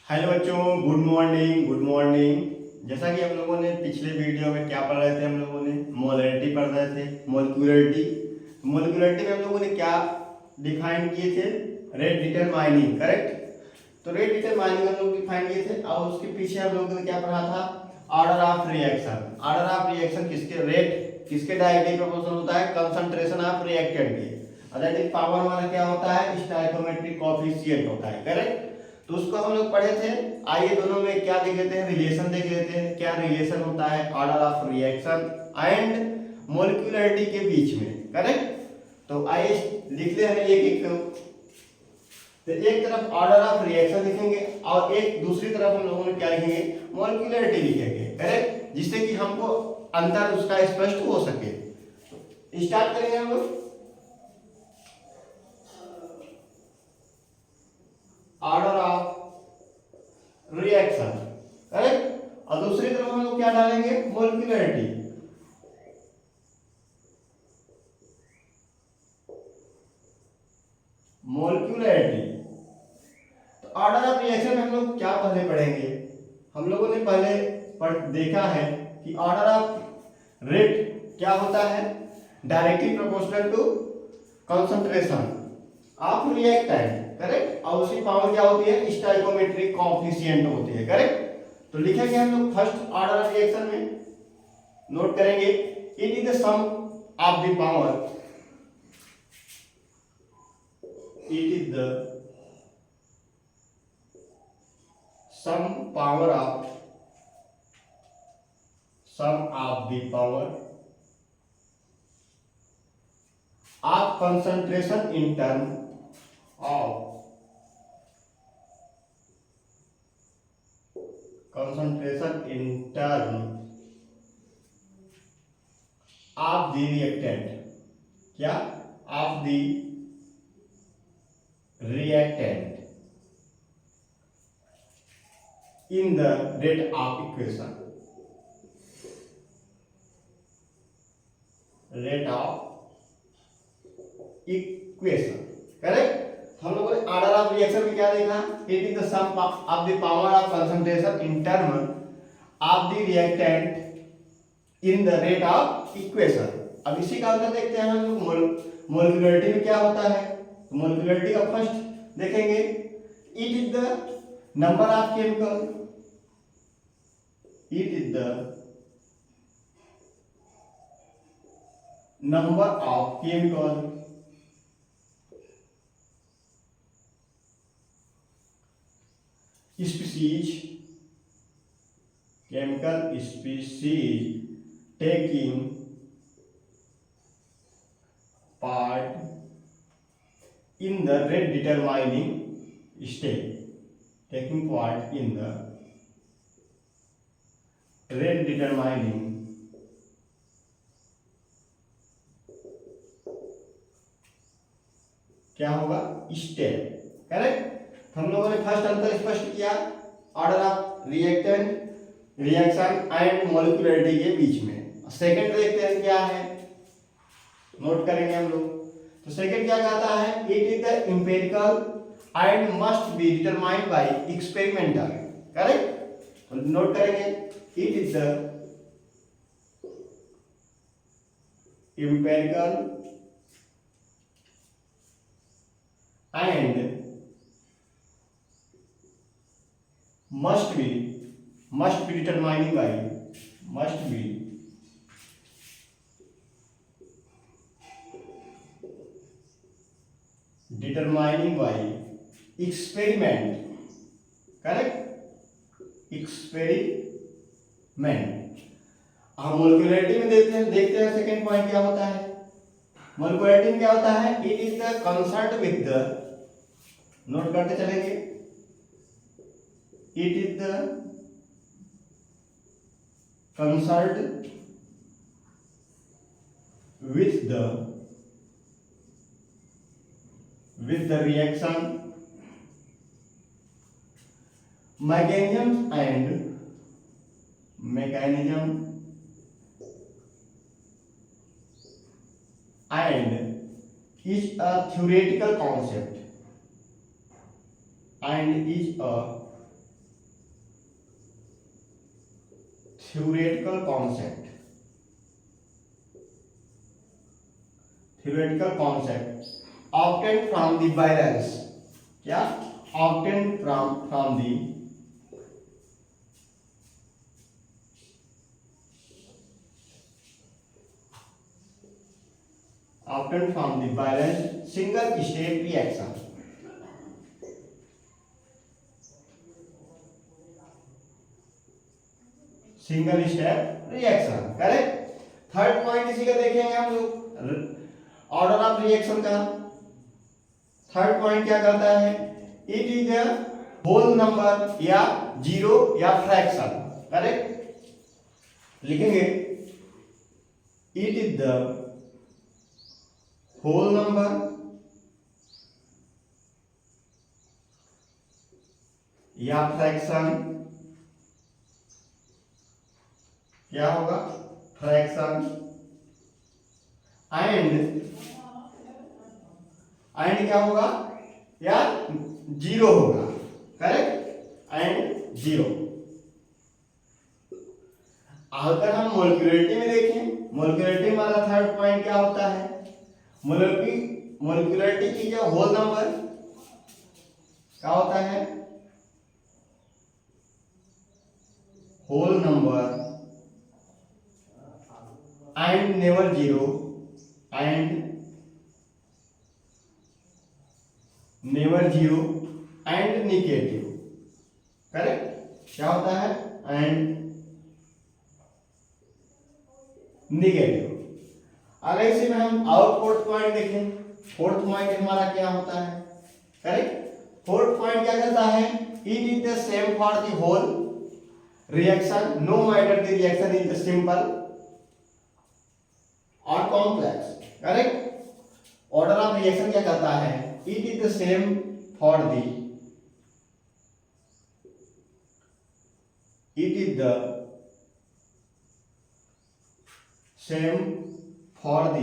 Hello बच्चों, good morning good morning. जैसा कि हम लोगों ने पिछले वीडियो में क्या पढ़ रहे थे, हम लोगों ने मोलैरिटी पढ़ रहे थे, मोलिकुलरिटी। मोलिकुलरिटी में हम लोगों ने क्या डिफाइन किए थे? Rate determining, correct. तो रेट डिटरमाइनिंग हम लोग डिफाइन किए थे और उसके पीछे हम लोगों ने क्या पढ़ा था? Order of reaction. Order of reaction किसके रेट किसके डायरेक्टली प्रोपोर्शनल होता है? कंसंट्रेशन ऑफ रिएक्टेंट के। अगर पावर वाला क्या होता है? स्टोइकोमेट्रिक कोएफिशिएंट होता है, करेक्ट। तो उसको हम लोग पढ़े थे। आइए दोनों में क्या देख लेते हैं, रिलेशन देख लेते हैं। क्या रिलेशन होता है order of reaction and molecularity के बीच में, करेक्ट। तो आइए लिख ले हमें एक एक। तो एक तरफ ऑर्डर ऑफ रिएक्शन लिखेंगे और एक दूसरी तरफ हम लोगों ने क्या लिखेंगे? मोलिकुलरिटी लिखेंगे, करेक्ट, जिससे कि हमको अंतर उसका स्पष्ट हो सके। स्टार्ट करेंगे हम लोग। Order of reaction, correct. और दूसरी तरफ हम लोग क्या डालेंगे? मोलिकुलरिटी। मोलिकुलरिटी। तो ऑर्डर ऑफ रिएक्शन में हम लोग क्या पहले पढ़ेंगे? हम लोगों ने पहले देखा है कि ऑर्डर ऑफ रेट क्या होता है? Directly proportional to concentration of reactant, correct. और उसकी पावर क्या होती है? स्टोइकोमेट्रिक कोएफिशिएंट होती है, करेक्ट। तो लिखेंगे हम लोग फर्स्ट ऑर्डर ऑफ रिएक्शन में, नोट करेंगे it is the sum of the power, it is the sum power of the power of concentration in term of concentration in term of the reactant, क्या? of the reactant in the rate of equation, rate of equation, correct. हम लोगों ने order of reaction में क्या देखा? It is the sum of the power of concentration in term of the reactant in the rate of equation. अब इसी का अंतर देखते हैं हम लोग। मोलिकुलरिटी में क्या होता है? तो मोलिकुलरिटी का फर्स्ट देखेंगे, it is the number of chemical, it is the number of chemical species, chemical species taking part in the rate determining step, taking part in the rate determining क्या होगा? Step, correct. हम लोगों ने first अंतर स्पष्ट किया order of reactant reaction and molecularity के बीच में। सेकंड देखते हैं क्या है, नोट करेंगे हम लोग। तो सेकंड क्या कहता है? It is the empirical and must be determined by experimental, correct. तो नोट करेंगे it is the empirical and must be determining by must be determining by experiment, correct, experiment। हम मोलिकुलरिटी में देखते हैं सेकंड पॉइंट क्या होता है? Molecularity में क्या होता है? It is the concern with the, note करते चलेंगे, it is the concerned with the reaction mechanism and is a theoretical concept and is a theoretical concept, theoretical concept obtained from the balance, क्या obtained from the obtained from the balanced single step reaction, single step reaction, correct. Third point इसी का देखेंगे हम लोग order of reaction का। Third point क्या करता है, it is the whole number या जीरो या फ्रैक्शन, करेक्ट। लिखेंगे it is the whole number या फ्रैक्शन, क्या होगा फ्रैक्शन, एंड क्या होगा या जीरो होगा, करेक्ट, एंड जीरो। अगर हम मोलिक्युलरिटी में देखें, मोलिक्युलरिटी वाला थर्ड पॉइंट क्या होता है, मोलिक्युलरिटी की जो होल नंबर क्या होता है, whole number and never zero, and never zero and negative, correct. क्या होता है, एंड निगेटिव। अगर इसी में हम और फोर्थ पॉइंट देखें, फोर्थ पॉइंट हमारा क्या होता है, करेक्ट। फोर्थ पॉइंट क्या कहता है, it is the same for the whole reaction no matter the reaction is the simple और complex, correct. Order of reaction क्या कहता है, it is the same for the, it is the same for the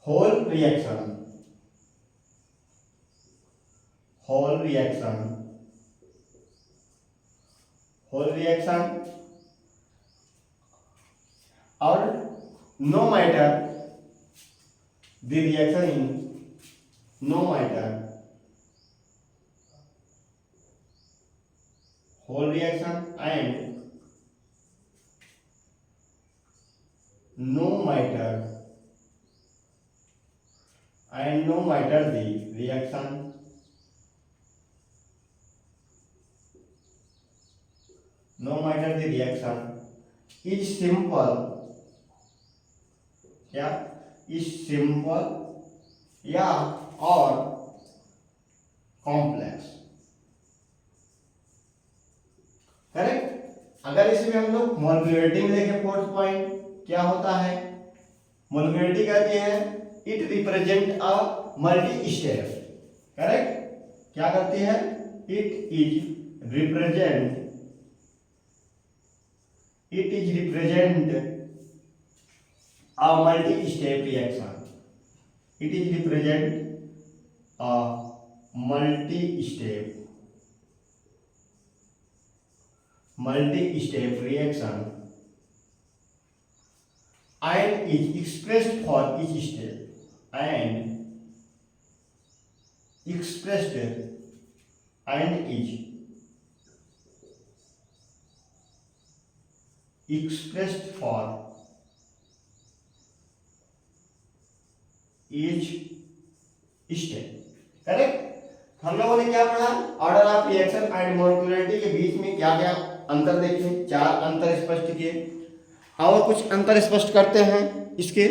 whole reaction, whole reaction, whole reaction, और no matter the reaction in, no matter whole reaction and no matter the reaction, no matter the reaction is simple, क्या is simple या और complex, correct. अगर इसमें हम लोग मोलिक्युलरिटी में देखें, फोर्थ पॉइंट क्या होता है, मोलिक्युलरिटी कहती है it represent a multi step, correct. क्या करती है, it is represent, it is represent a multi-step reaction, it is represent a multi-step reaction and is expressed for each step, and expressed and is expressed for each step, correct. हम लोगों ने क्या पढ़ा, order of reaction and मोलिक्युलरिटी के बीच में क्या क्या अंतर देखे, चार अंतर स्पष्ट किए, और कुछ अंतर स्पष्ट करते हैं इसके,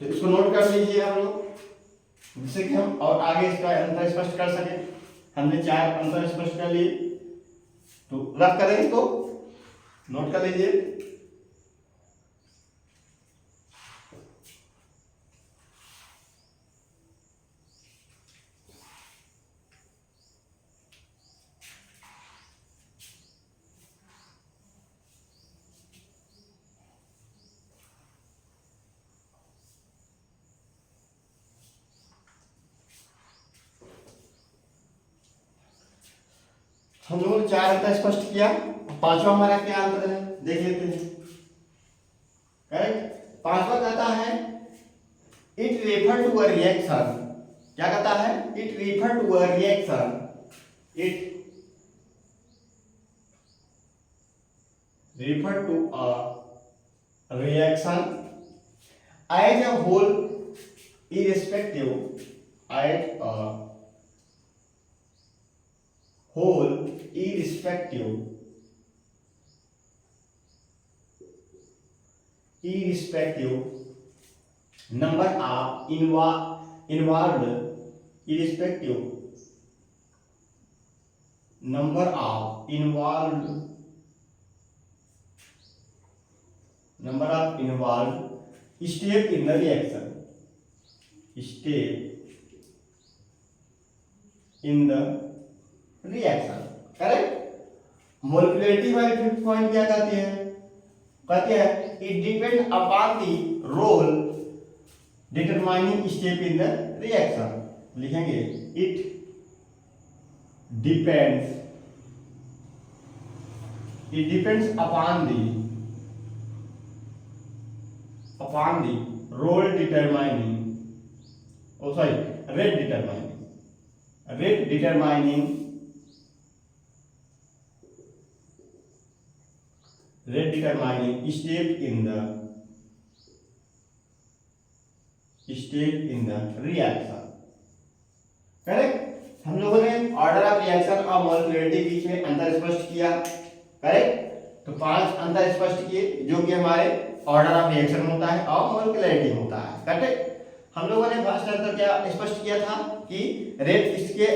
तो इसको नोट कर लीजिए आप लोग, जिससे कि हम और आगे इसका अंतर स्पष्ट कर सके। हमने चार अंतर स्पष्ट कर लिए, तो रफ करें, इसको नोट कर लीजिए। हम लोगों ने चार अंतर स्पष्ट किया, पांचवा हमारा क्या आंसर है, देख लेते हैं। करेक्ट, पांचवा कहता है it refer to a reaction. क्या कहता है, it refer to a reaction, it refer to a reaction as a whole irrespective, as a whole irrespective number of involved irrespective number of involved step in the reaction, step in the reaction। Correct, molecularity वाली fifth point क्या कहती है, कहती है it depend upon the role determining step in the reaction. लिखेंगे it depends upon the role determining, oh sorry, rate determining step in the reaction। Correct, हम लोगों ने ऑर्डर ऑफ रिएक्शन और मोलिकुलरिटी के बीच में अंतर स्पष्ट किया। करेक्ट, तो 5 अंतर स्पष्ट किए जो कि हमारे ऑर्डर ऑफ रिएक्शन होता है और मोलिकुलरिटी होता है। करेक्ट, हम लोगों ने फर्स्ट आंसर क्या स्पष्ट किया था कि रेट इसके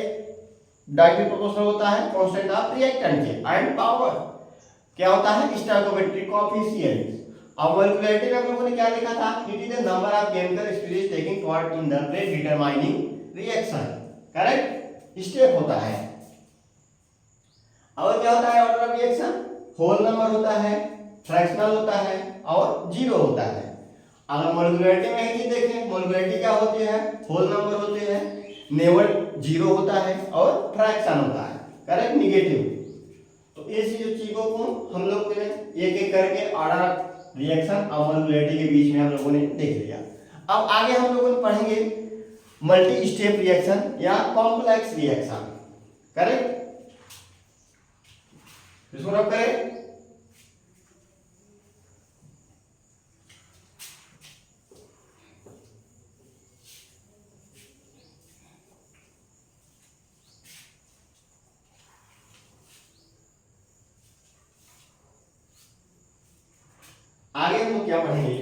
डायरेक्टली प्रोपोर्शनल होता है कांस्टेंट ऑफ रिएक्टेंट के, एंड पावर क्या होता है, स्टोइकोमेट्रिक कोएफिशिएंट। और मोलिकुलरिटी में हम लोगों ने क्या लिखा था, it is the number of chemical species taking part in the rate determining reaction. Correct, step होता है। और क्या होता है order of reaction, whole number होता है, फ्रैक्शनल होता है और जीरो होता है। अगर मोलिकुलरिटी में ही चीज देखें, मोलिकुलरिटी क्या होती है, होल नंबर होते हैं, नेवर जीरो होता है और फ्रैक्शन होता है। Correct, negative. तो ऐसी जो चीजों को हम लोग एक एक करके ऑर्डर रिएक्शन और मोलिकुलरिटी के बीच में हम लोगों ने देख लिया। अब आगे हम लोगों ने पढ़ेंगे मल्टी स्टेप रिएक्शन या कॉम्प्लेक्स रिएक्शन। करेक्ट, इसको रब करें। आगे हम लोग क्या पढ़ेंगे,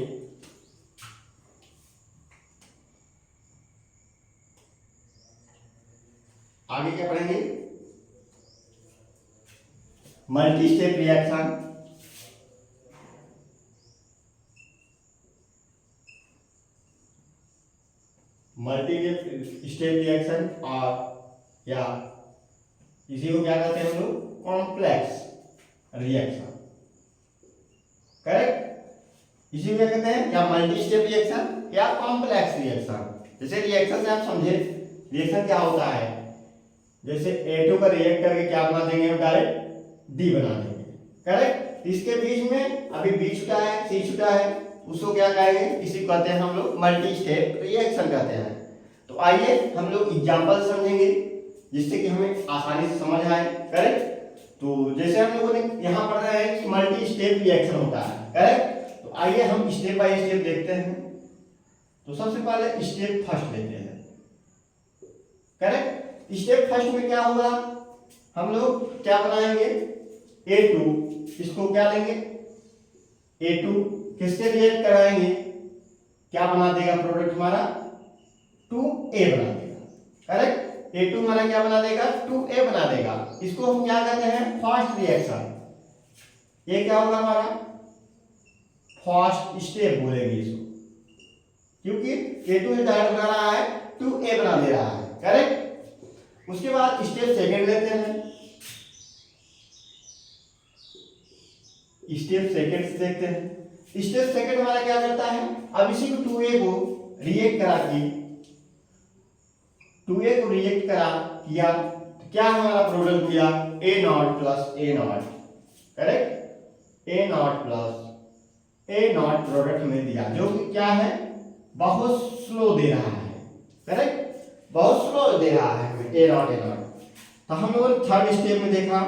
आगे क्या पढ़ेंगे, multi step reaction, multi step reaction और या इसी को क्या कहते हैं हम लोग, कॉम्प्लेक्स रिएक्शन। करेक्ट, इसी को कहते हैं या मल्टी स्टेप रिएक्शन या कॉम्प्लेक्स रिएक्शन। जैसे रिएक्शन से आप समझे, रिएक्शन क्या होता है, जैसे A2 का रिएक्ट करके क्या बना देंगे, हम डायरेक्ट D बना देंगे। करेक्ट, इसके बीच में अभी B छुटा है, C छुटा है, उसको क्या कहेंगे, इसी को कहते हैं हम लोग मल्टी स्टेप रिएक्शन कहते हैं। तो आइए हम लोग एग्जांपल समझेंगे जिससे कि हमें आसानी से समझ आए। करेक्ट, तो जैसे हम लोगों ने यहाँ पढ़ रहे हैं कि मल्टी स्टेप रिएक्शन होता है। करेक्ट, तो आइए हम स्टेप बाय स्टेप देखते हैं। तो सबसे पहले स्टेप फर्स्ट लेते हैं। करेक्ट, स्टेप फर्स्ट में क्या होगा, हम लोग क्या बनाएंगे, A2, इसको क्या लेंगे, A2 किससे रिएक्ट कराएंगे, क्या बना देगा प्रोडक्ट हमारा, 2A बना देगा। करेक्ट, A2 हमारा क्या बना देगा, 2A बना देगा। इसको हम क्या कहते हैं, फर्स्ट रिएक्शन। ये क्या होगा हमारा फर्स्ट स्टेप बोलेंगे इसको, क्योंकि A2 से डायरेक्ट बना रहा है, 2A बना दे रहा है। करेक्ट, उसके बाद स्टेप सेकंड लेते हैं। स्टेप सेकंड से देखते हैं। स्टेप सेकंड हमारा क्या करता है, अब इसी को 2A को रिएक्ट करा के 2A को रिएक्ट करा किया तो क्या हमारा प्रोडक्ट दिया, A0 plus A0। Correct. A not plus A not product में दिया जो कि क्या है, बहुत स्लो दे रहा है, करेक्ट, बहुत स्लो दे रहा है हमें ए नॉट तो हम लोगों ने थर्ड स्टेप में देखा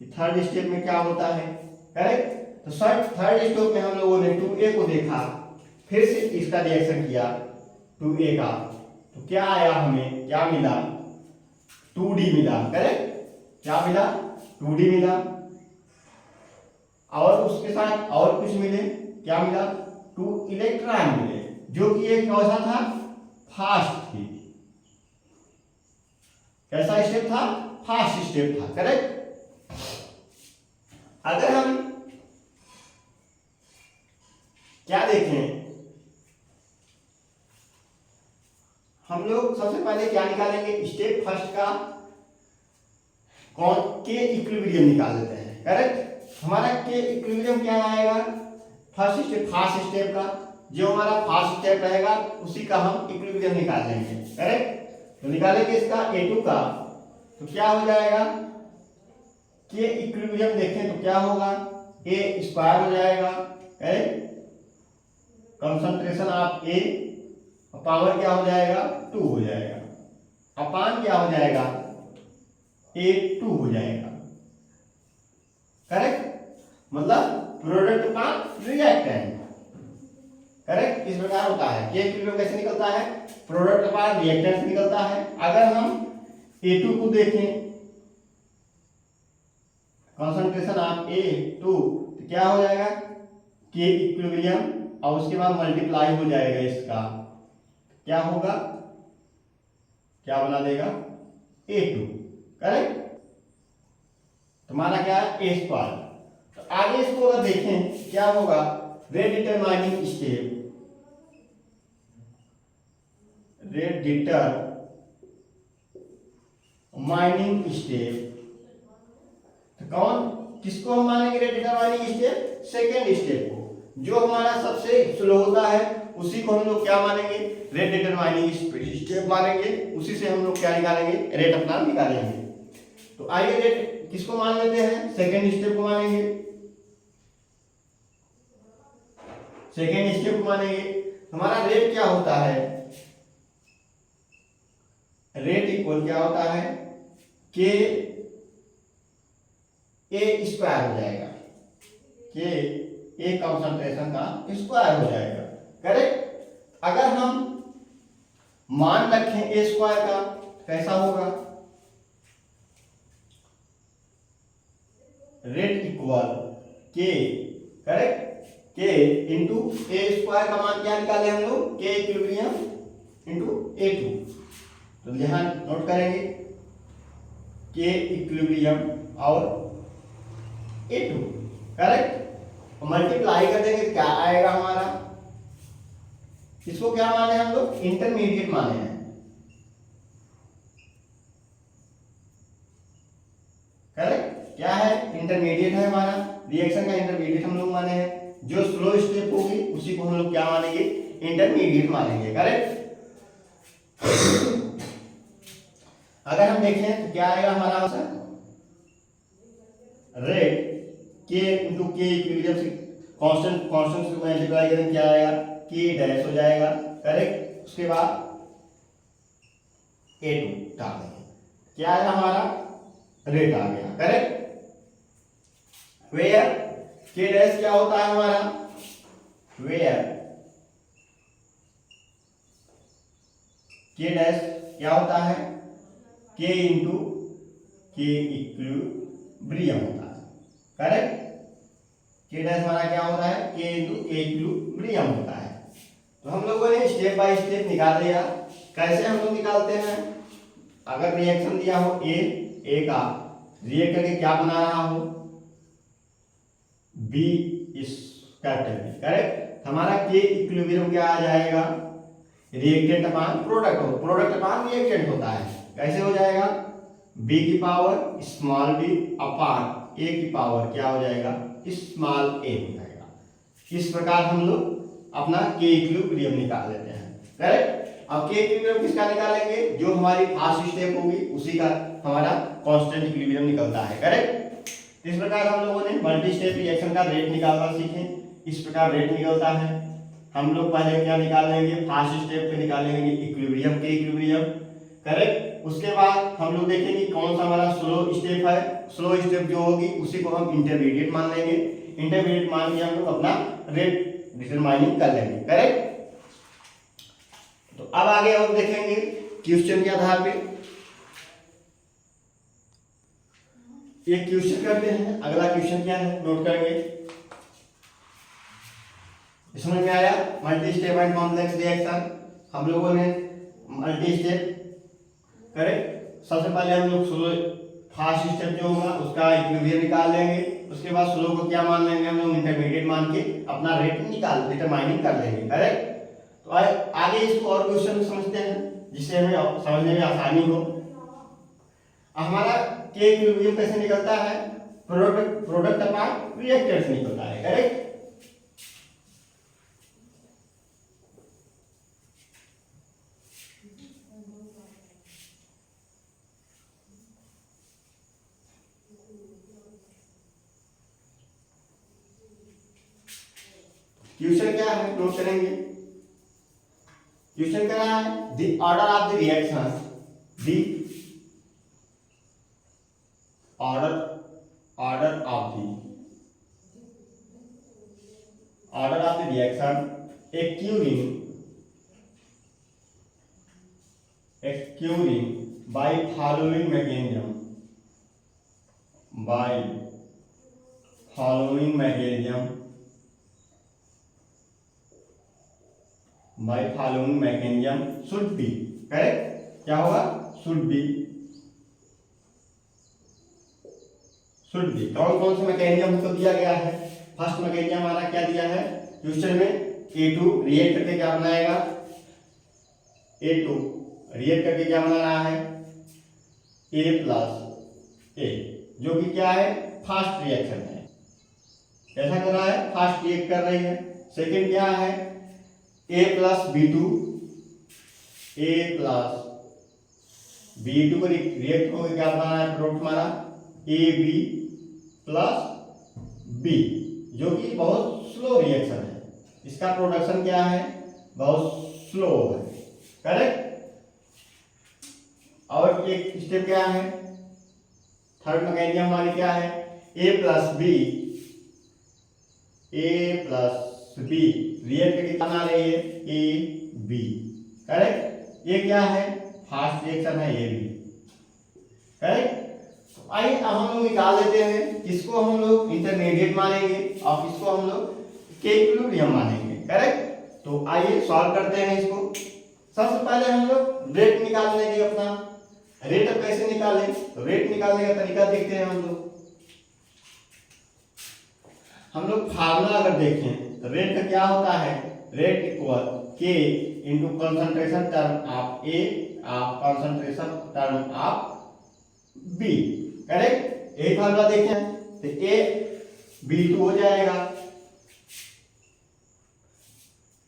कि थर्ड स्टेप में क्या होता है, करेक्ट। तो थर्ड स्टेप में हम लोगों ने 2a को देखा, फिर से इसका रिएक्शन किया 2a का, तो क्या आया, हमें क्या मिला, 2d मिला, करेक्ट, क्या मिला, 2d मिला। और उसके साथ और कुछ मिले, क्या मिला, 2 इलेक्ट्रॉन मिले, जो कि एक कैसा था, फास्ट थी, कैसा स्टेप था, फास्ट स्टेप था, करेक्ट। अगर हम क्या देखें, हम लोग सबसे पहले क्या निकालेंगे, स्टेप फर्स्ट का कौन के इक्विलिब्रियम निकाल लेते हैं, करेक्ट। हमारा के इक्विलिब्रियम क्या आएगा, फर्स्ट स्टेप, फास्ट स्टेप का, जो हमारा फास्ट स्टेप रहेगा उसी का हम इक्विलिब्रियम निकाल लेंगे, करेक्ट। तो निकालेंगे इसका A2 का, तो क्या हो जाएगा, के इक्विलिब्रियम देखें तो क्या होगा, A स्क्वायर हो जाएगा, correct, concentration of A, power क्या हो जाएगा, 2 हो जाएगा, अपान क्या हो जाएगा, A2 हो जाएगा, करेक्ट, मतलब प्रोडक्ट अपान रिएक्टेंट, करेक्ट। इस प्रकार होता है, के इक्विलिब्रियम कैसे निकलता है, प्रोडक्ट अपान रिएक्टेंट से निकलता है। अगर हम A2 को देखें, कंसंट्रेशन ऑफ A2, तो क्या हो जाएगा, के इक्विलिब्रियम, और उसके बाद मल्टीप्लाई हो जाएगा इसका, क्या होगा, क्या बना देगा, A2, करेक्ट। तुम्हारा क्या है, A स्क्वायर। तो आगे इसको अगर देखें क्या होगा, rate determining step, rate determining step, तो कौन, किसको हम मानेंगे rate determining step, second step को, जो हमारा सबसे स्लो होता है उसी को हम लोग क्या मानेंगे, रेट डिटरमाइनिंग स्टेप मानेंगे, उसी से हम लोग क्या निकालेंगे, रेट अपना निकालेंगे। तो आइए रेट किसको मान लेते हैं, सेकेंड स्टेप को मानेंगे, सेकेंड स्टेप को मानेंगे। हमारा रेट क्या होता है, रेट इक्वल क्या होता है, के ए स्क्वायर हो जाएगा, के ए कंसंट्रेशन का स्क्वायर हो जाएगा, करेक्ट। अगर हम मान रखें ए स्क्वायर का, कैसा होगा, रेट इक्वल के, करेक्ट, के इंटू ए स्क्वायर का मान क्या निकाले हम लोग, के इक्विलिब्रियम इंटू A2। तो ध्यान नोट करेंगे, के इक्विलिब्रियम और A2, करेक्ट, मल्टीप्लाई कर देंगे क्या आएगा हमारा, इसको क्या माने हम लोग, इंटरमीडिएट माने हैं, करेक्ट, क्या है, इंटरमीडिएट है हमारा, रिएक्शन का इंटरमीडिएट हम लोग माने हैं, जो स्लो स्टेप होगी उसी को हम लोग क्या मानेंगे, इंटरमीडिएट मानेंगे, करेक्ट। अगर हम देखें तो क्या आएगा हमारा आंसर, रेट के इंटू के इक्विलिब्रियम से कांस्टेंट कांस्टेंट से मल्टीप्लाई करें क्या आएगा, के डैश हो जाएगा, करेक्ट। उसके बाद A2 डाल देंगे, क्या आएगा हमारा, रेट आ गया, करेक्ट। वेयर के डैश क्या होता है हमारा, वेयर के डैश क्या होता है, के इंटू के इक्विलिब्रियम होता है, करेक्ट। के डैश हमारा क्या होता है, के इंटू के इक्विलिब्रियम होता है। तो हम लोगों ने स्टेप बाय स्टेप निकाल लिया। कैसे हम लोग निकालते हैं, अगर रिएक्शन दिया हो ए का रिएक्ट करके क्या बना रहा हो, बी इस कैपिटल बी, करेक्ट। हमारा के इक्विलिब्रियम क्या आ जाएगा, रिएक्टेंट अपान प्रोडक्ट हो, प्रोडक्ट अपान रिएक्टेंट होता है, कैसे हो जाएगा, बी की पावर स्मॉल बी अपान ए की पावर क्या हो जाएगा, स्मॉल ए हो जाएगा। इस प्रकार हम लोग अपना के इक्विलिब्रियम निकाल लेते हैं, करेक्ट। अब के इक्विलिब्रियम किसका निकालेंगे, जो हमारी फास्ट स्टेप होगी उसी का हमारा कांस्टेंट इक्विलिब्रियम निकलता है, करेक्ट। इस प्रकार हम लोगों ने मल्टी स्टेप रिएक्शन का रेट निकालना सीखे। इस प्रकार रेट निकलता है। हम लोग पहले क्या निकाल लेंगे, फर्स्ट स्टेप पे निकालेंगे इक्विलिब्रियम के इक्विलिब्रियम, करेक्ट। उसके बाद हम लोग देखेंगे कौन सा हमारा स्लो स्टेप है। स्लो स्टेप जो होगी उसी को हम इंटरमीडिएट मान लेंगे। इंटरमीडिएट मान के हम लोग अपना रेट डिटरमाइनिंग कर लेंगे, करेक्ट। तो अब आगे और देखेंगे क्वेश्चन के आधार पे। एक क्वेश्चन करते हैं। अगला क्वेश्चन क्या है नोट करेंगे। समझ में आया, multi step and complex reaction. हम लोगों ने मल्टी स्टेप करेक्ट। सबसे पहले हम लोग स्लो फर्स्ट स्टेप जो होगा उसका इक्विलिब्रियम निकाल लेंगे। उसके बाद स्लो को क्या मान लेंगे हम लोग, इंटरमीडिएट मान के अपना रेट डिटरमाइनिंग कर लेंगे, करेक्ट। तो आगे इसको और क्वेश्चन समझते हैं जिससे हमें समझने में आसानी हो। हमारा के इक्विलिब्रियम कैसे निकलता है, प्रोडक्ट अपॉन रिएक्टर से निकलता है, करेक्ट। क्वेश्चन क्या है नोट करेंगे। क्वेश्चन क्या है, the order of the reaction, the order of the reaction occurring by following mechanism, should be, correct. क्या होगा, should be कौन कौन से मैकेनिज्म को दिया गया है। फर्स्ट मैकेनिज्म हमारा क्या दिया है क्वेश्चन में, A2 रिएक्ट करके क्या बनाएगा, A2 रिएक्ट करके क्या बना रहा है, A प्लस A, जो कि क्या है फास्ट रिएक्शन है। कैसा कर रहा है, फास्ट रिएक्ट कर रही है। सेकंड क्या है, A plus B2, A plus B2 को रिएक्ट होकर क्या बना है प्रोडक्ट हमारा AB प्लस B, जो कि बहुत स्लो रिएक्शन है। इसका प्रोडक्शन क्या है, बहुत स्लो है, करेक्ट। और एक स्टेप क्या है, थर्ड मैकेनिज्म हमारी क्या है, A प्लस B रिएक्ट करके बना रही है AB, करेक्ट। ये क्या है, फास्ट रिएक्शन है AB, करेक्ट। आइए अब हम लोग निकाल लेते हैं किसको हम लोग इंटरमीडिएट मानेंगे और किसको हम लोग के इक्विलिब्रियम मानेंगे, करेक्ट। तो आइए सॉल्व करते हैं इसको। सबसे पहले हम लोग रेट निकाल लेंगे अपना। रेट अब कैसे निकालें, तो रेट निकालने का तरीका देखते हैं हम लोग फार्मूला अगर देखें तो रेट का क्या होता है, रेट इक्वल के into concentration term of A of concentration term of B, correct. यही फार्मूला देखें तो ए B2 हो जाएगा।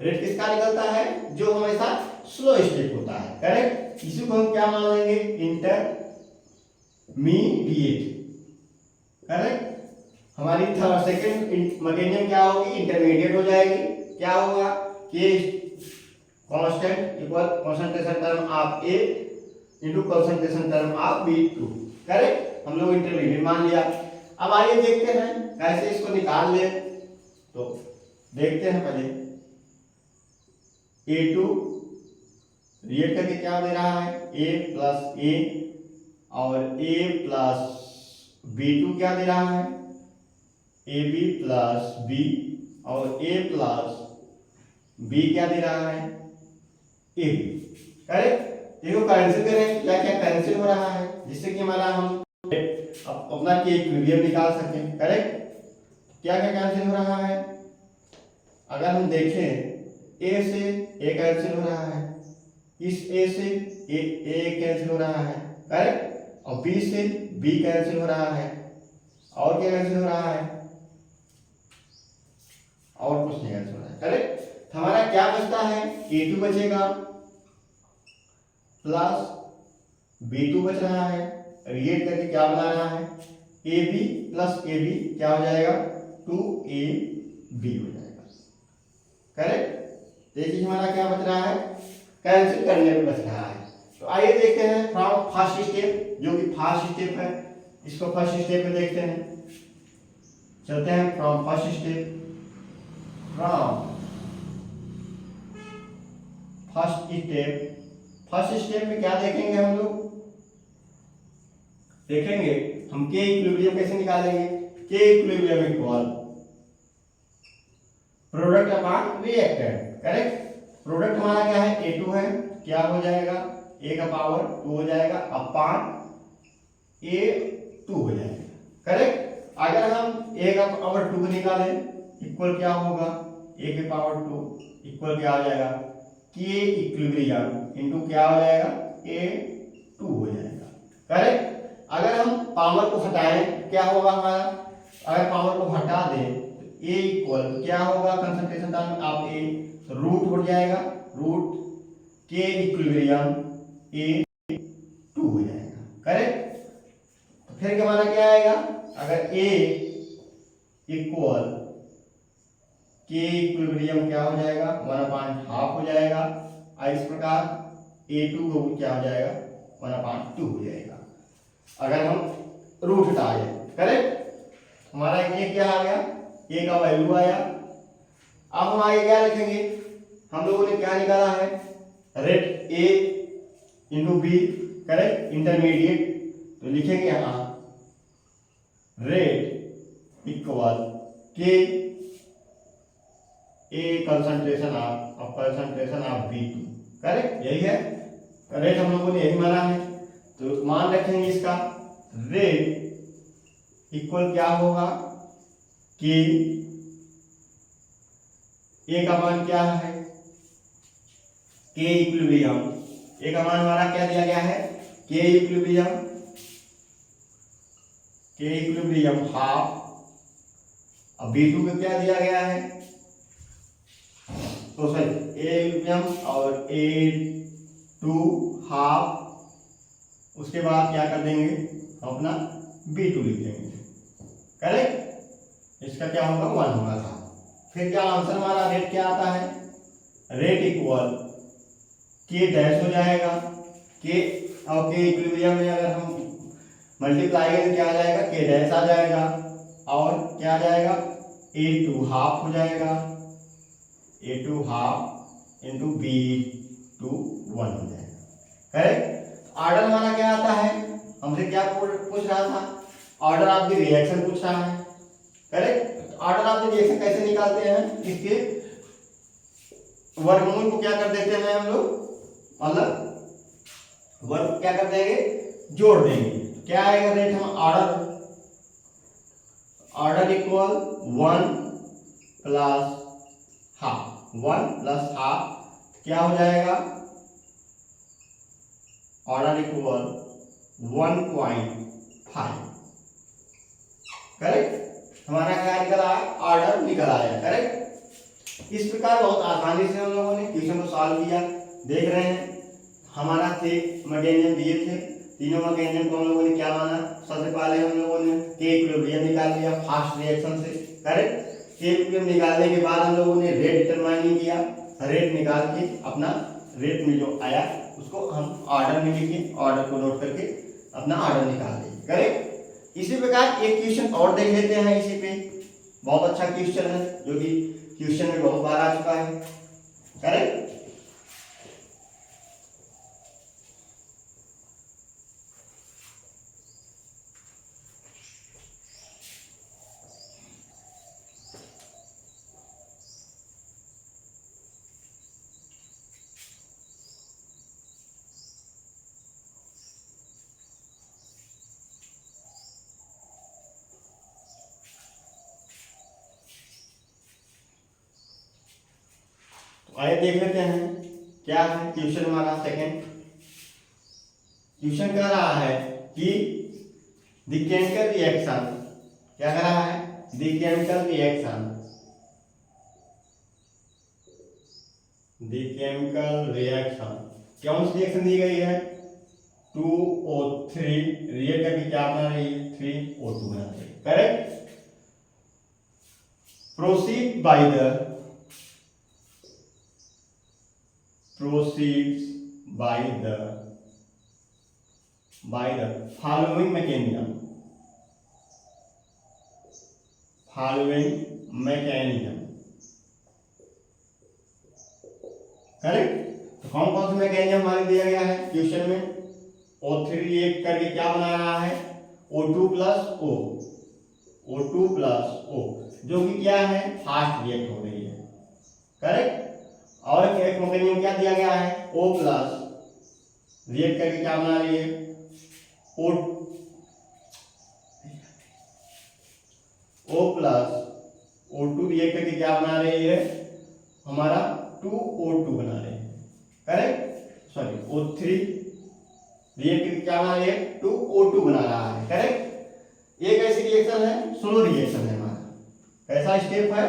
रेट किसका निकलता है, जो हमेशा स्लो स्टेप होता है, करेक्ट। इसी को हम क्या मान लेंगे, इंटरमीडिएट, करेक्ट। हमारी सेकंड मैकेनिज्म क्या होगी, इंटरमीडिएट हो जाएगी। क्या होगा, के constant equal concentration term of A into concentration term of B2, correct. हम लोग इंटरमीडिएट मान लिया। अब आइए देखते हैं कैसे इसको निकाल ले। तो देखते हैं पहले A2 रिएक्ट करके क्या दे रहा है, A प्लस A, और A प्लस B2 क्या दे रहा है, AB प्लस B, और A प्लस B क्या दे रहा है, AB, करेक्ट। देखो कैंसिल करें, क्या क्या कैंसिल हो रहा है, जिससे कि हमारा हम अपना के इक्विलिब्रियम निकाल सकें, करेक्ट। क्या क्या कैंसिल हो रहा है, अगर हम देखें A से A कैंसिल हो रहा है, इस A से A कैंसिल हो रहा है, करेक्ट। और B से B कैंसिल हो रहा है, और क्या कैंसिल हो रहा है, और कुछ नहीं कैंसिल हो रहा है, करेक्ट। हमारा क्या बचता है, A2 बचेगा प्लस B2 बच रहा है, रिएक्ट करके क्या बना रहा है A B plus A B क्या हो जाएगा, 2ab हो जाएगा। करेक्ट। ये चीज हमारा क्या बच रहा है, कैंसिल करने में बच रहा है। तो आइए देखते हैं फ्रॉम फर्स्ट स्टेप, जो कि फर्स्ट स्टेप है, इसको फर्स्ट स्टेप में देखते हैं। चलते हैं from first step. From first step में क्या देखेंगे हम लोग, देखेंगे हम के इक्विलिब्रियम कैसे निकालेंगे। के equilibrium equal product upon reactant. Correct. Product हमारा क्या है, A2 है, क्या हो जाएगा, A का पावर 2 हो जाएगा अपॉन A2 हो जाएगा। करेक्ट। अगर हम A का पावर 2 निकालें इक्वल क्या होगा, A के पावर 2 इक्वल क्या हो जाएगा, के इक्विलिब्रियम इनटू क्या हो जाएगा, A2 हो जाएगा। करेक्ट। अगर हम पावर को हटाएं क्या होगा हमारा, अगर पावर को हटा दें तो A इक्वल क्या होगा, concentration term of A root हो जाएगा, रूट के इक्विलिब्रियम A2 हो जाएगा। करेक्ट। तो फिर हमारा क्या आएगा, अगर A इक्वल के इक्विलिब्रियम क्या हो जाएगा, 1/2 हो जाएगा, और इस प्रकार A2 को क्या हो जाएगा, 1/2 हो जाएगा अगर हम रूट हटा दें। करेक्ट। हमारा ये क्या आ गया, A का वैल्यू आया। अब हम आगे क्या लिखेंगे, हम लोगों ने क्या निकाला है, rate A into B. Correct. Intermediate, तो लिखेंगे यहां रेट इक्वल के A concentration of B2। Correct, यही है रेट, हम लोगों ने यही माना है। तो मान रखेंगे इसका रेट इक्वल क्या होगा, कि A का मान क्या है, के इक्विलिब्रियम, A का मान हमारा क्या दिया गया है, के इक्विलिब्रियम हाफ, अब B2 को क्या दिया गया है, तो सॉरी A इक्विलिब्रियम और A2 हाफ, उसके बाद क्या कर देंगे, हम अपना B2 लिख देंगे। करेक्ट। इसका क्या होगा, 1 होगा था। फिर क्या आंसर हमारा रेट क्या आता है, रेट इक्वल के डैश हो जाएगा, के और के इक्विलिब्रियम में अगर हम मल्टीप्लाई करें क्या आ जाएगा, के डैश आ जाएगा, और क्या आ जाएगा, A2 हाफ हो जाएगा, A2 हाफ इंटू B2 1 हो जाएगा। करेक्ट। ऑर्डर हमारा क्या आता है, हमसे क्या पूछ रहा था, ऑर्डर ऑफ द रिएक्शन पूछ रहा है। Correct. Order of the reaction कैसे निकालते हैं, इसके वर्गमूल को क्या कर देते हैं हम लोग, मतलब वर्ग क्या कर देंगे, जोड़ देंगे। क्या आएगा रेट, हम ऑर्डर इक्वल 1 प्लस हाफ क्या हो जाएगा, ऑर्डर इक्वल 1.5। करेक्ट। हमारा क्या निकल आया, ऑर्डर निकल आया। करेक्ट। इस प्रकार बहुत आसानी से हम लोगों ने क्वेश्चन को सॉल्व किया। देख रहे हैं हमारा थे मैकेनिज्म दिए थे, तीनों मैकेनिज्म को हम लोगों ने क्या माना, सबसे पहले हम लोगों ने के इक्विलिब्रियम निकाल लिया फास्ट रिएक्शन से। करेक्ट। के इक्विलिब्रियम निकालने के बाद हम लोगों ने रेट डिटरमाइन किया, रेट निकाल के अपना रेट में जो आया उसको हम ऑर्डर में लिखे, ऑर्डर को नोट करके अपना ऑर्डर निकाल देंगे। करेक्ट। इसी प्रकार एक क्वेश्चन और देख लेते हैं इसी पे, बहुत अच्छा क्वेश्चन है जो कि क्वेश्चन में बहुत बार आ चुका है। करेक्ट। आइए देख लेते हैं क्या है क्वेश्चन हमारा। सेकंड क्वेश्चन कह रहा है कि द केमिकल रिएक्शन, क्या कह रहा है, द केमिकल रिएक्शन कौन सी रिएक्शन दी गई है, 2O3 रिएक्ट करके क्या बना रही है 3O2 बना रही है। Correct. Proceed by the following mechanism correct. तो कौन कौन से मैकेनिज्म हमारे दिया गया है क्वेश्चन में। O3 रिएक्ट करके क्या बना रहा है O2 प्लस O, जो कि क्या है फास्ट रिएक्ट हो रही है। करेक्ट। और एक मैकेनिज्म क्या दिया गया है O प्लस रिएक्ट करके क्या बना रही है O प्लस O2 रिएक्ट करके क्या बना रही है हमारा 2O2 बना रही है। करेक्ट। सॉरी O3 रिएक्ट करके क्या बना रही है 2O2 बना रहा है। करेक्ट। ये कैसी रिएक्शन है स्लो रिएक्शन है हमारा। कैसा स्टेप है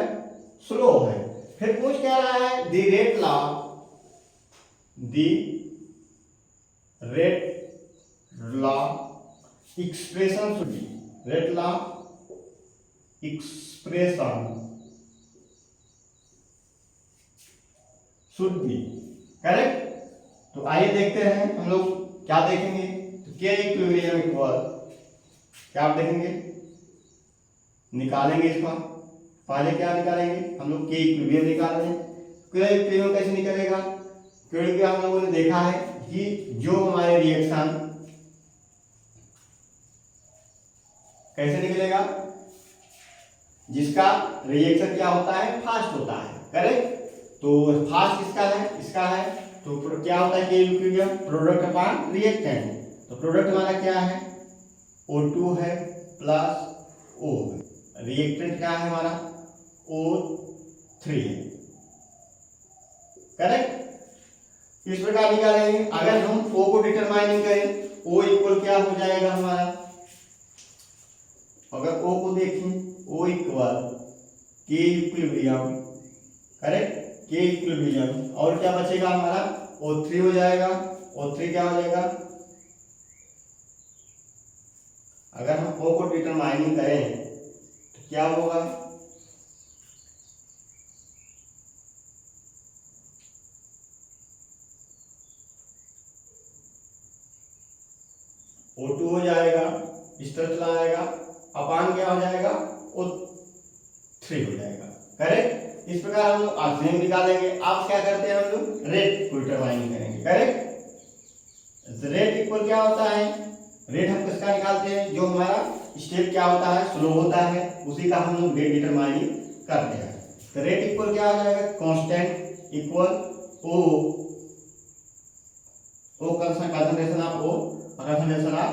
स्लो है। फिर पूछ क्या रहा है the rate law expression should be rate law expression should be. Correct. तो आइए देखते हैं हम लोग क्या देखेंगे। तो के इक्विलिब्रियम इक्वल क्या आप देखेंगे निकालेंगे इसका। पहले क्या निकालेंगे हम लोग के इक्विलिब्रियम निकाल रहे हैं। के इक्विलिब्रियम कैसे निकलेगा क्योंकि हम लोगों ने देखा है कि जो हमारे रिएक्शन कैसे निकलेगा जिसका रिएक्शन क्या होता है फास्ट होता है। करेक्ट। तो फास्ट किसका है इसका है। तो क्या होता है के इक्विलिब्रियम प्रोडक्ट अपॉन रिएक्टेंट। तो प्रोडक्ट हमारा क्या है O2 है प्लस O रिएक्टेंट क्या है हमारा O3 है। करेक्ट। इस प्रकार निकालेंगे। अगर हम O को डिटरमाइनिंग करें O इक्वल क्या हो जाएगा हमारा। अगर O को देखें O इक्वल के इक्विलिब्रियम। करेक्ट के इक्विलिब्रियम और क्या बचेगा हमारा O3 हो जाएगा। O3 क्या हो जाएगा अगर हम O को डिटरमाइनिंग करें तो क्या होगा O2 हो जाएगा इस तरह चला जाएगा अपान क्या हो जाएगा O3 हो जाएगा। करेक्ट। इस प्रकार हम लोग ऑक्सीजन निकालेंगे। आप क्या करते हैं हम लोग रेट को डिटरमाइन करेंगे। करेक्ट। रेट इक्वल क्या होता है रेट हम किसका निकालते हैं जो हमारा स्टेप क्या होता है स्लो होता है उसी का हम लोग रेट डिटरमाइन करते हैं। तो रेट इक्वल क्या हो जाएगा constant equal O concentration of O और कंसंट्रेशन ऑफ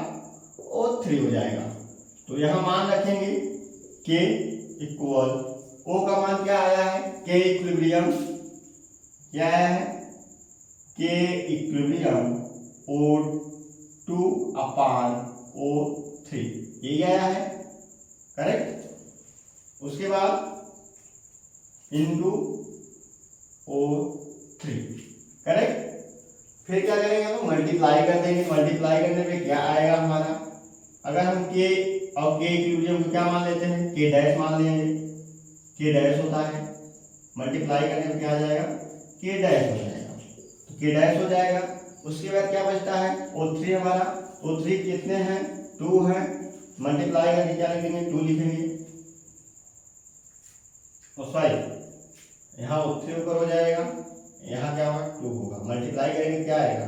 O3 हो जाएगा। तो यहाँ मान रखेंगे K इक्वल O का मान क्या आया है K इक्विलिब्रियम क्या आया है K इक्विलिब्रियम O2 अपान O3 ये आया है। करेक्ट। उसके बाद इंटू O3। करेक्ट। फिर क्या करेंगे हम मल्टीप्लाई कर देंगे। मल्टीप्लाई करने पे क्या आएगा हमारा अगर हम K और K इक्विलिब्रियम को क्या मान लेते हैं K डैश मान लेंगे। K डैश होता है मल्टीप्लाई करने पे क्या आ जाएगा K डैश हो जाएगा। तो K डैश हो जाएगा। उसके बाद क्या बचता है O3 हमारा O3 कितने हैं 2 है मल्टीप्लाई करके क्या लिखेंगे 2 लिखेंगे। और सॉरी यहाँ O3 ऊपर हो जाएगा यहाँ क्या होगा 2 होगा मल्टीप्लाई करेंगे क्या आएगा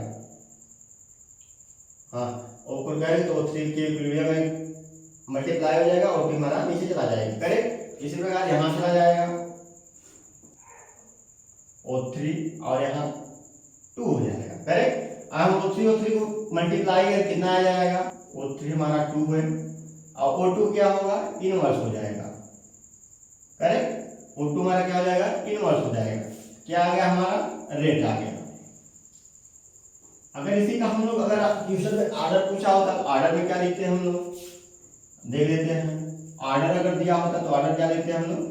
हाँ ऊपर करेंगे तो O3 के इक्विलिब्रियम में मल्टीप्लाई हो जाएगा और फिर हमारा नीचे चला जाएगा। करेक्ट। इसी प्रकार यहाँ चला जाएगा O3 और यहाँ 2 हो जाएगा। करेक्ट। अब हम O3 को मल्टीप्लाई कर कितना आ जाएगा O3 हमारा 2 है और O2 क्या होगा इनवर्स हो जाएगा। करेक्ट। O2 हमारा क्या हो जाएगा इनवर्स हो जाएगा। क्या आ गया हमारा रेट आ गया। अगर इसी का हम लोग अगर क्वेश्चन में ऑर्डर पूछा होता तो ऑर्डर में क्या लिखते हैं हम लोग देख लेते हैं। ऑर्डर अगर दिया होता तो ऑर्डर क्या लिखते हैं हम लोग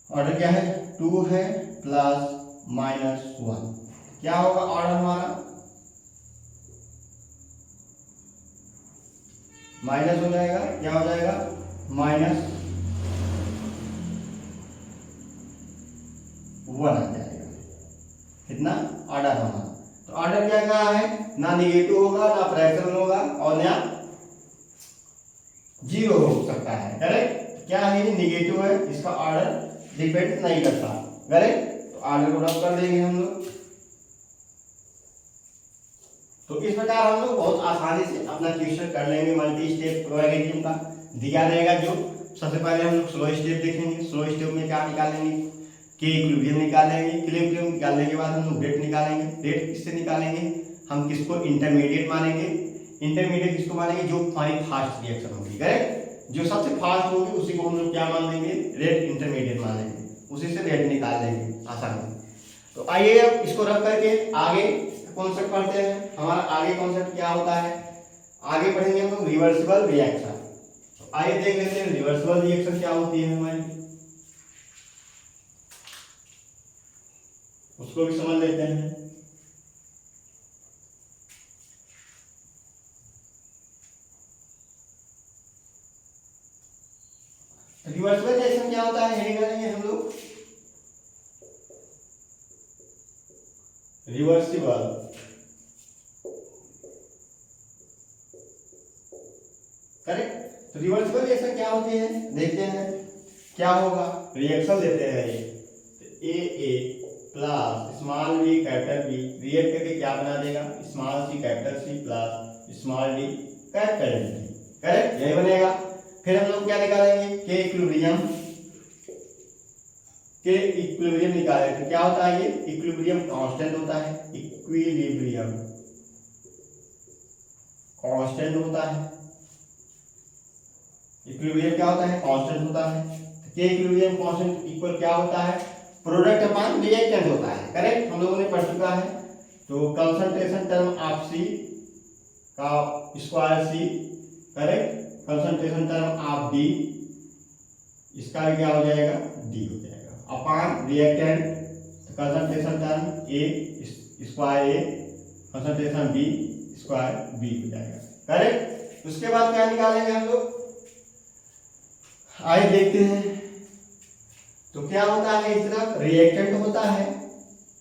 ऑर्डर क्या है 2 है प्लस -1 क्या होगा ऑर्डर हमारा माइनस हो जाएगा, क्या हो जाएगा, -1 आ जाएगा। कितना, ऑर्डर होना। तो ऑर्डर क्या कहा है, ना निगेटिव होगा, ना फ्रैक्शन होगा और ना जीरो हो सकता है। करेक्ट, क्या है, निगेटिव है, इसका ऑर्डर डिपेंड नहीं करता। करेक्ट, तो ऑर्डर को रब कर देंगे हम लोग। तो इस प्रकार हम लोग बहुत आसानी से अपना क्वेश्चन कर लेंगे। मल्टी स्टेप लॉगरिथम का दिया रहेगा, जो सबसे पहले हम लोग स्लो स्टेप देखेंगे। स्लो स्टेप में क्या निकालेंगे, के इक्विलिब्रियम निकालेंगे। इक्विलिब्रियम निकालने के बाद हम लोग रेट निकालेंगे। रेट किससे निकालेंगे, हम किसको इंटरमीडिएट मानेंगे। इंटरमीडिएट किसको मानेंगे, जो हमारी फास्ट रिएक्शन होगी। करेक्ट, जो सबसे फास्ट होगी उसी को हम लोग क्या मान लेंगे, रेट इंटरमीडिएट मान लेंगे, उसी से रेट निकाल लेंगे आसानी। तो आइए अब इसको रख करके आगे कॉन्सेप्ट पढ़ते हैं। हमारा आगे कॉन्सेप्ट क्या होता है, आगे पढ़ेंगे हम लोग रिवर्सिबल रिएक्शन। तो आइए देख लेते हैं रिवर्सिबल रिएक्शन क्या होती है हमारी, उसको भी समझ लेते हैं। रिवर्सिबल रिएक्शन क्या होता है, हेडिंग करेंगे हम लोग रिवर्सिबल। करेक्ट, तो रिवर्सिबल रिएक्शन क्या होती है, देखते हैं क्या होगा। रिएक्शन लेते हैं ये, A plus small B capital B, react करके क्या बना देगा, small C capital C plus small D capital D. Correct, यही बनेगा। फिर हम लोग क्या निकालेंगे, के इक्विलिब्रियम। के इक्विलिब्रियम निकाले तो क्या होता है, ये इक्विलिब्रियम कांस्टेंट होता है। इक्विलिब्रियम कांस्टेंट होता है। इक्विलिब्रियम क्या होता है, कांस्टेंट होता है। के इक्विलिब्रियम कांस्टेंट इक्वल क्या होता है, प्रोडक्ट अपॉन रिएक्टेंट होता है। करेक्ट, हम लोगों ने पढ़ चुका है। तो कंसंट्रेशन टर्म ऑफ सी का square C, correct, concentration term of D, इसका भी क्या हो जाएगा, डी हो जाएगा, upon reactant concentration term A square A, concentration B square B हो जाएगा। करेक्ट, उसके बाद क्या निकालेंगे हम लोग, आइए देखते हैं। तो क्या होता है, इस तरफ रिएक्टेंट होता है,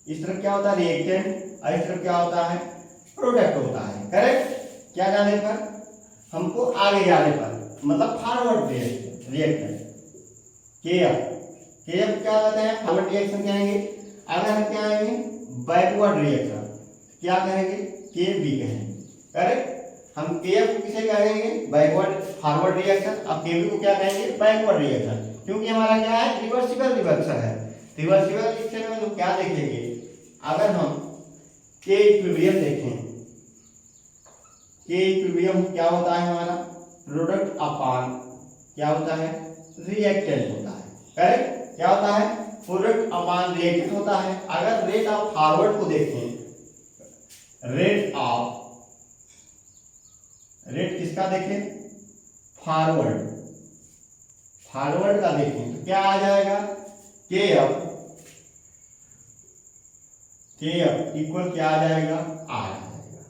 इस तरफ क्या होता है रिएक्टेंट, और इस तरफ क्या होता है, प्रोडक्ट होता है। करेक्ट, क्या जाने पर, हमको आगे जाने पर, मतलब फॉरवर्ड रिएक्टेंट के एफ क्या होता है, फॉरवर्ड रिएक्शन कहेंगे। अगर हम क्या कहेंगे, बैकवर्ड रिएक्शन क्या कहेंगे, के बी कहेंगे। करेक्ट, हम के एफ किसे कहेंगे, बैकवर्ड फॉरवर्ड रिएक्शन, और के बी को क्या कहेंगे, बैकवर्ड रिएक्शन, क्योंकि हमारा क्या है, रिवर्सिबल रिएक्शन है। रिवर्सिबल रिएक्शन में हम क्या देखेंगे, अगर हम के इक्विलिब्रियम देखें, के इक्विलिब्रियम क्या होता है हमारा, प्रोडक्ट अपॉन क्या होता है, रिएक्टेंट होता है। करेक्ट, क्या होता है, प्रोडक्ट अपॉन रिएक्टेंट होता है। अगर रेट ऑफ फॉरवर्ड को देखें, रेट किसका देखें, फॉरवर्ड, फॉरवर्ड का देखें तो क्या आ जाएगा, के एफ इक्वल क्या आ जाएगा, आर आ जाएगा।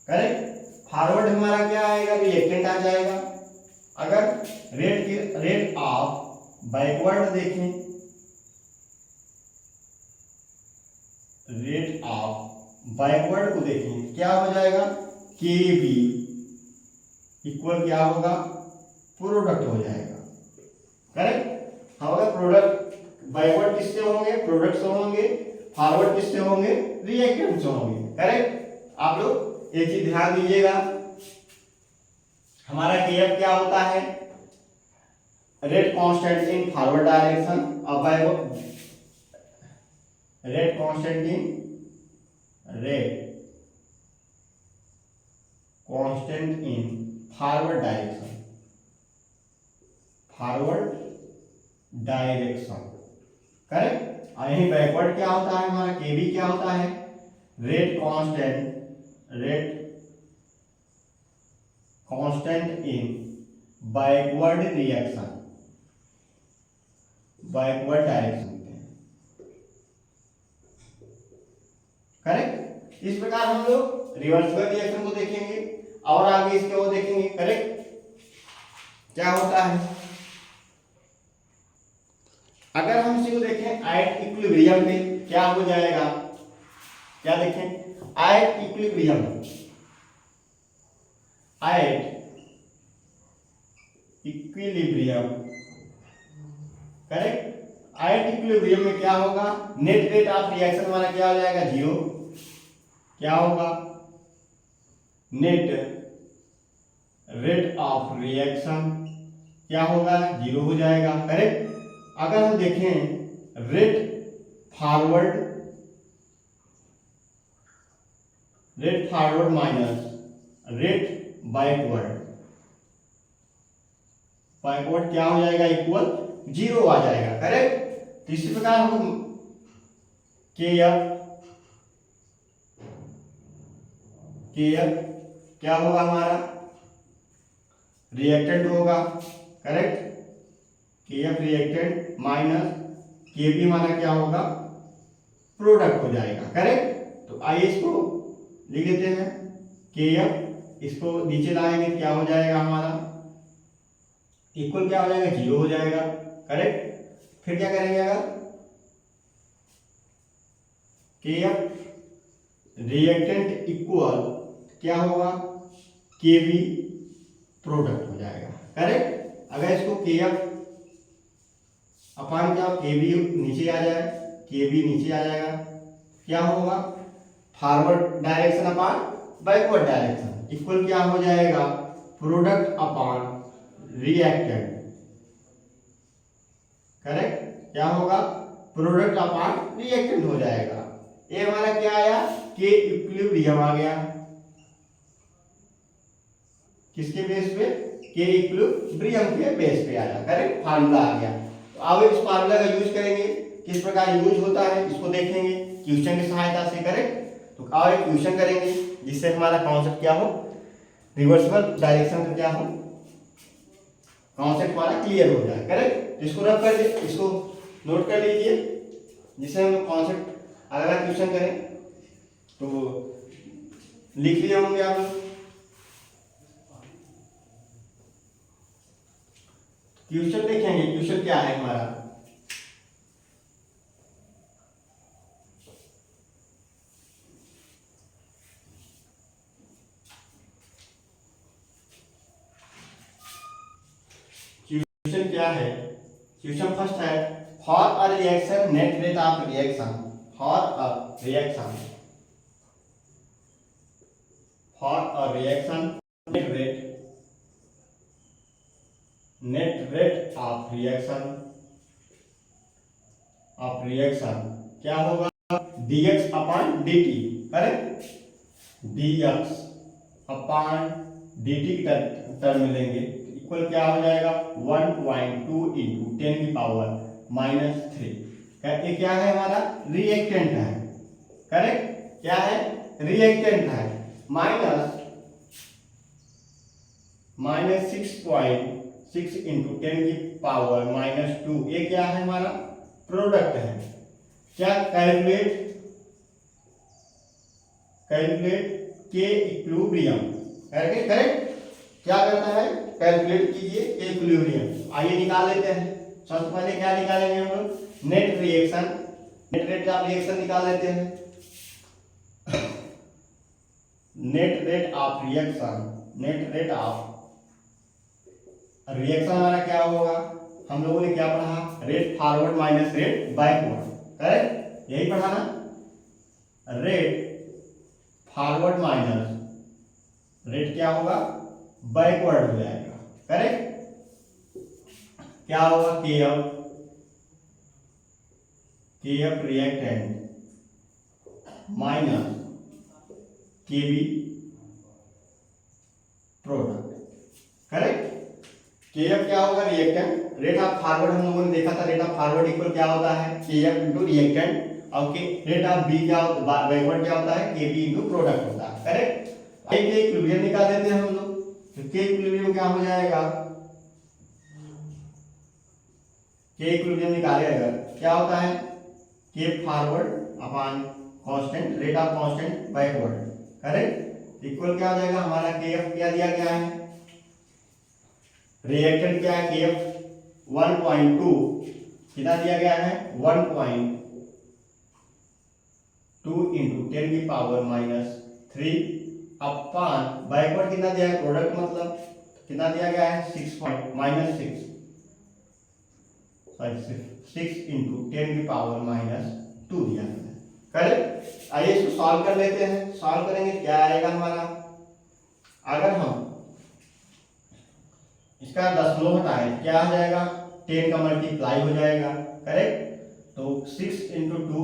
करेक्ट, फॉरवर्ड हमारा क्या आएगा, रिएक्टेंट आ जाएगा। अगर रेट ऑफ बैकवर्ड देखें, रेट ऑफ बैकवर्ड को देखें क्या हो जाएगा, के बी इक्वल क्या होगा, प्रोडक्ट हो जाएगा। करेक्ट, हम अगर प्रोडक्ट बैकवर्ड किससे होंगे, प्रोडक्ट से होंगे, फॉरवर्ड किससे होंगे, रिएक्टेंट से होंगे। करेक्ट, आप लोग एक चीज ध्यान दीजिएगा, हमारा केएफ क्या होता है, rate constant in forward direction, और backward rate constant in forward direction. Correct, और यही बैकवर्ड क्या होता है हमारा, केबी क्या होता है, रेट कांस्टेंट इन बैकवर्ड डायरेक्शन। करेक्ट, इस प्रकार हम लोग रिवर्सिबल रिएक्शन को देखेंगे और आगे इसके वो देखेंगे। करेक्ट, क्या होता है। अगर हम इसी को देखें एट इक्विलिब्रियम पे क्या हो जाएगा, क्या देखें at equilibrium, at equilibrium correct. At equilibrium में क्या होगा, नेट रेट ऑफ रिएक्शन हमारा क्या हो जाएगा, जीरो। क्या होगा, नेट रेट ऑफ रिएक्शन क्या होगा, जीरो हो जाएगा करेक्ट। अगर हम देखें rate forward, rate forward minus rate backward, backward क्या हो जाएगा, इक्वल जीरो आ जाएगा करेक्ट। तो इसी प्रकार हम के एफ क्या होगा हमारा, रिएक्टेंट होगा करेक्ट। के एफ रिएक्टेंट माइनस के बी हमारा क्या होगा, प्रोडक्ट हो जाएगा करेक्ट। तो आइए इसको लिख लेते हैं, के एफ इसको नीचे लाएंगे क्या हो जाएगा हमारा, इक्वल क्या हो जाएगा, जीरो हो जाएगा करेक्ट। फिर क्या करेंगे, अगर के एफ रिएक्टेंट इक्वल क्या होगा, के बी प्रोडक्ट हो जाएगा करेक्ट। अगर इसको के एफ अपान क्या, के बी नीचे आ जाए, के बी नीचे आ जाएगा, क्या होगा, फॉरवर्ड डायरेक्शन अपान बैकवर्ड डायरेक्शन इक्वल क्या हो जाएगा, प्रोडक्ट अपान रिएक्टेंट करेक्ट। क्या होगा, प्रोडक्ट अपान रिएक्टेंट हो जाएगा। ये हमारा क्या आया, के इक्विलिब्रियम आ गया, किसके बेस पे, के इक्विलिब्रियम के बेस पे आया करेक्ट, फार्मूला आ गया। तो अब इस फार्मूला का यूज करेंगे, किस प्रकार यूज होता है इसको देखेंगे क्वेश्चन की सहायता से करेक्ट। तो और एक क्वेश्चन करेंगे जिससे हमारा कॉन्सेप्ट क्या हो, रिवर्सिबल डायरेक्शन का क्या हो, कॉन्सेप्ट हमारा क्लियर हो जाए करेक्ट। इसको रख कर दे, इसको नोट कर लीजिए, जिससे हम कॉन्सेप्ट अगला क्वेश्चन करें तो लिख लिए होंगे आप लोग। क्वेश्चन देखेंगे, क्वेश्चन क्या है हमारा, क्वेश्चन क्या है, क्वेश्चन फर्स्ट है, for a reaction net rate of reaction, for a reaction, for a reaction net rate of reaction क्या होगा, dx upon dt correct, dx upon dt की टर्म में लेंगे इक्वल क्या हो जाएगा, 1.2 इंटू 10 की पावर -3। ये क्या है हमारा, रिएक्टेंट है करेक्ट, क्या है, रिएक्टेंट है, -6.6 इंटू 10 की पावर -2, ये क्या है हमारा, प्रोडक्ट है। क्या कैलकुलेट के इक्विलिब्रियम करके करेक्ट, क्या करता है, कैलकुलेट कीजिए के इक्विलिब्रियम। आइए निकाल लेते हैं। सबसे पहले क्या निकालेंगे हम लोग, net reaction, net rate of reaction निकाल लेते हैं। Net rate of reaction, net rate of reaction हमारा क्या होगा, हम लोगों ने क्या पढ़ा, rate forward minus rate backward correct, यही पढ़ा ना, रेट फॉरवर्ड माइनस रेट क्या होगा, बैकवर्ड हो जाएगा करेक्ट। क्या होगा, के एफ रिएक्टेंट माइनस के बी प्रोडक्ट करेक्ट। के एफ क्या होगा, रिएक्टेंट, रेट ऑफ फॉरवर्ड हम लोगों ने देखा था, रेट ऑफ फॉरवर्ड इक्वल क्या होता है, के एफ इंटू रिएक्टेंट, और के रेट ऑफ बी क्या होता है, बैकवर्ड क्या होता है, के बी इंटू प्रोडक्ट होता है करेक्ट। के इक्विलिब्रियम निकाल देते हैं हम लोग, तो के इक्विलिब्रियम क्या हो जाएगा, के इक्विलिब्रियम निकाले अगर क्या होता है, के forward upon constant rate of constant backward correct, equal क्या हो जाएगा हमारा, के एफ क्या दिया गया है, रिएक्टेंट क्या है KF 1.2 कितना दिया गया है 1.2 इंटू 10⁻³ अपान बैकवर्ड कितना दिया है प्रोडक्ट मतलब कितना दिया गया है 6 इंटू 10⁻² दिया गया है। करेक्ट। आइए इसको सॉल्व कर लेते हैं। सॉल्व करेंगे क्या आएगा हमारा, अगर हम इसका दशमलव हटाएं क्या आ जाएगा 10 का मल्टीप्लाई हो जाएगा। करेक्ट। तो 6 इंटू 2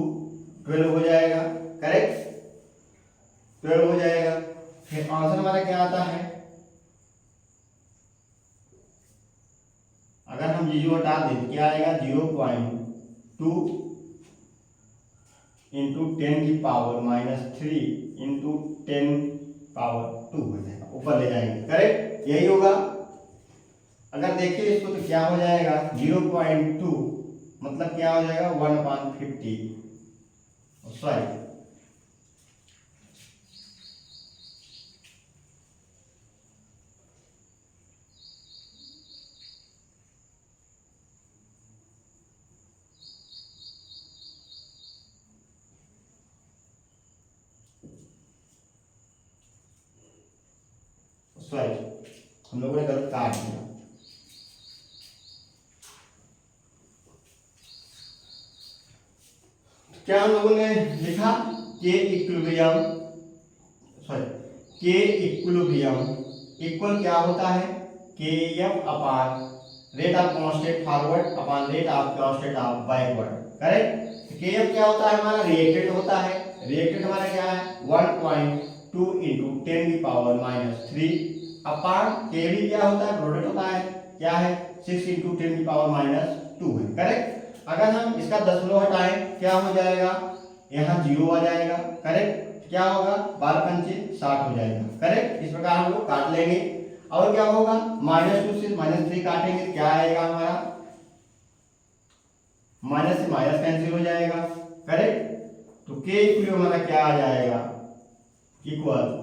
12 हो जाएगा। करेक्ट 12 हो जाएगा। फिर आंसर हमारा क्या आता है, अगर हम जीरो हटा दें तो क्या आएगा 0.2 इंटू 10⁻³ इंटू 10⁻² हो जाएगा, ऊपर ले जाएंगे। करेक्ट यही होगा। अगर देखिए इसको तो क्या हो जाएगा 0.2 मतलब क्या हो जाएगा 1/50 सॉरी हम लोगों ने गलत काट दिया। क्या हम लोगों ने लिखा K इक्विलिब्रियम इक्वल क्या होता है KF upon rate of constant forward upon rate of constant of backward. Correct. KF क्या होता है हमारा रिएक्टेंट होता है। रिएक्टेंट हमारा क्या है 1.2 इंटू 10⁻³ अपान KB क्या होता है प्रोडक्ट होता है क्या है 6 इंटू 10⁻² है। करेक्ट। अगर हम इसका दशमलव हटाएं क्या हो जाएगा, यहाँ 0 आ जाएगा। करेक्ट। क्या होगा 12×5 = 60 हो जाएगा। करेक्ट। इस प्रकार हम लोग काट लेंगे। और क्या होगा -2 से -3 काटेंगे क्या आएगा हमारा, माइनस से माइनस कैंसिल हो जाएगा। करेक्ट। तो K इक्विलिब्रियम हमारा क्या आ जाएगा इक्वल,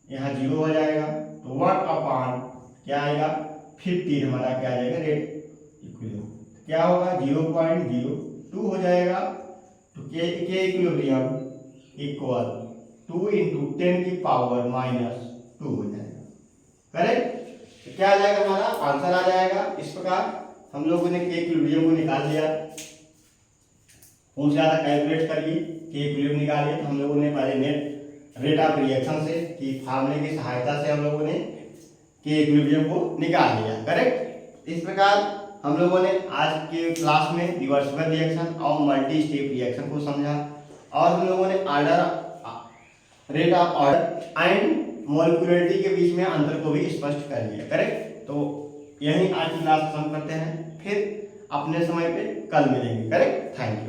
यहाँ 0 आ जाएगा तो 1 अपान क्या आएगा 50 हमारा क्या आ जाएगा रेट इक्विलिब्रियम। क्या होगा 0.02 हो जाएगा। तो K इक्विलिब्रियम इक्वल 2 इंटू 10⁻² हो जाएगा। करेक्ट। तो क्या आ जाएगा हमारा आंसर आ जाएगा। इस प्रकार हम लोगों ने K इक्विलिब्रियम को निकाल लिया। कौन ज़्यादा कैलकुलेट करिए K इक्विलिब्रियम निकालिए। तो हम लोगों ने पहले नेट रेट ऑफ रिएक्शन से कि फार्मूले की सहायता से हम लोगों ने K इक्विलिब्रियम को निकाल लिया। करेक्ट। इस प्रकार हम लोगों ने आज के क्लास में रिवर्सिबल रिएक्शन और मल्टी स्टेप रिएक्शन को समझा और हम लोगों ने order rate of order and molecularity के बीच में अंतर को भी स्पष्ट कर लिया। करेक्ट। तो यही आज की क्लास खत्म करते हैं, फिर अपने समय पे कल मिलेंगे। करेक्ट। Thank you.